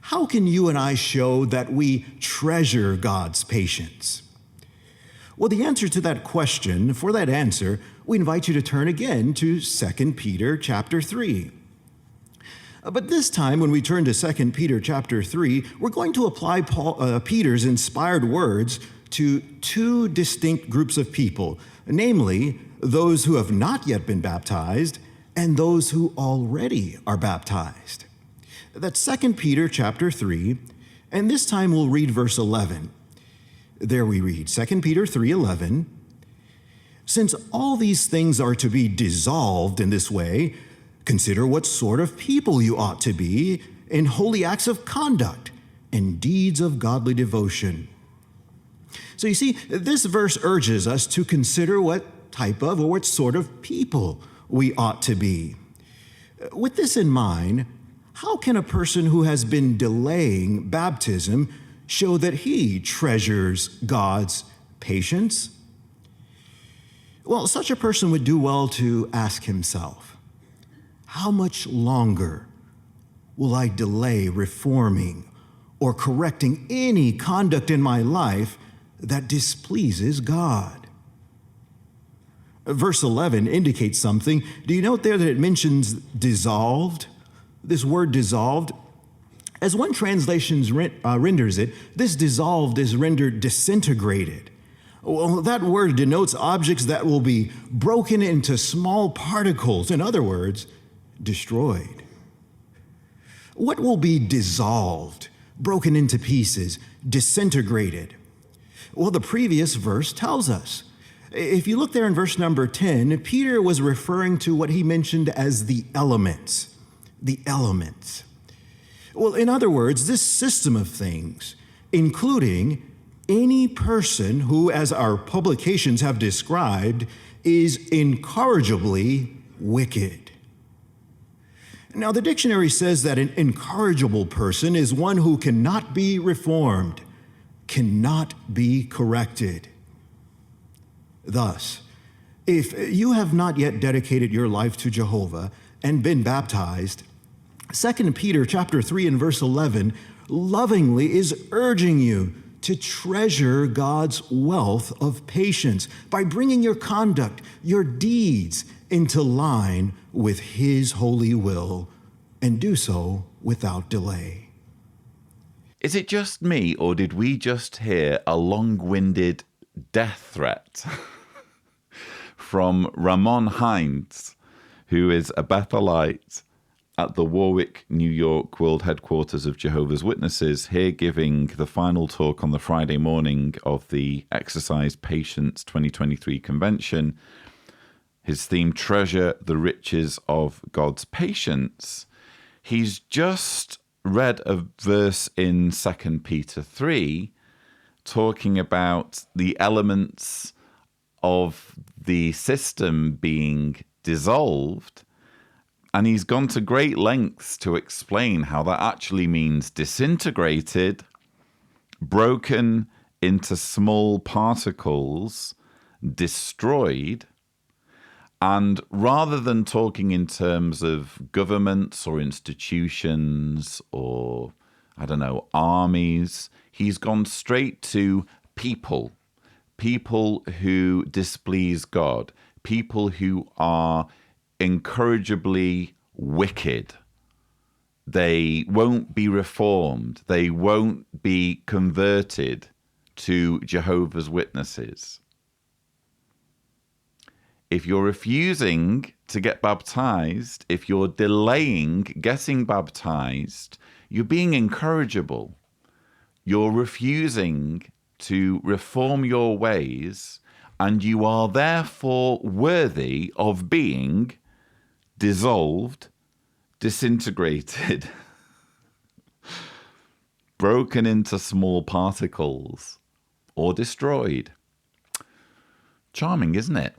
how can you and I show that we treasure God's patience? Well, the answer to that question, for that answer, we invite you to turn again to 2 Peter chapter 3. But this time, when we turn to 2 Peter chapter 3, we're going to apply Peter's inspired words to two distinct groups of people, namely those who have not yet been baptized and those who already are baptized. That's 2 Peter chapter 3, and this time we'll read verse 11. There we read, 2 Peter 3:11. Since all these things are to be dissolved in this way, consider what sort of people you ought to be in holy acts of conduct and deeds of godly devotion. So you see, this verse urges us to consider what type of or what sort of people we ought to be. With this in mind, how can a person who has been delaying baptism show that he treasures God's patience? Well, such a person would do well to ask himself, how much longer will I delay reforming or correcting any conduct in my life that displeases God? Verse 11 indicates something. Do you note there that it mentions dissolved? This word dissolved, as one translation renders it, this dissolved is rendered disintegrated. Well, that word denotes objects that will be broken into small particles. In other words, destroyed. What will be dissolved, broken into pieces, disintegrated? Well, the previous verse tells us. If you look there in verse number 10, Peter was referring to what he mentioned as the elements. The elements. Well, in other words, this system of things, including any person who, as our publications have described, is incorrigibly wicked. Now, the dictionary says that an incorrigible person is one who cannot be reformed, cannot be corrected. Thus, if you have not yet dedicated your life to Jehovah and been baptized, 2 Peter chapter 3 and verse 11 lovingly is urging you to treasure God's wealth of patience by bringing your conduct, your deeds into line with His holy will, and do so without delay. Is it just me, or did we just hear a long-winded death threat from Ramon Hines, who is a Bethelite at the Warwick, New York World Headquarters of Jehovah's Witnesses, here giving the final talk on the Friday morning of the Exercise Patience 2023 convention. His theme, Treasure the Riches of God's Patience. He's just read a verse in 2 Peter 3 talking about the elements of the system being dissolved. And he's gone to great lengths to explain how that actually means disintegrated, broken into small particles, destroyed. And rather than talking in terms of governments or institutions or, armies, he's gone straight to people. People who displease God. People who are incorrigibly wicked. They won't be reformed. They won't be converted to Jehovah's Witnesses. If you're refusing to get baptized, if you're delaying getting baptized, you're being incorrigible. You're refusing to reform your ways, and you are therefore worthy of being dissolved, disintegrated, broken into small particles, or destroyed. Charming, isn't it?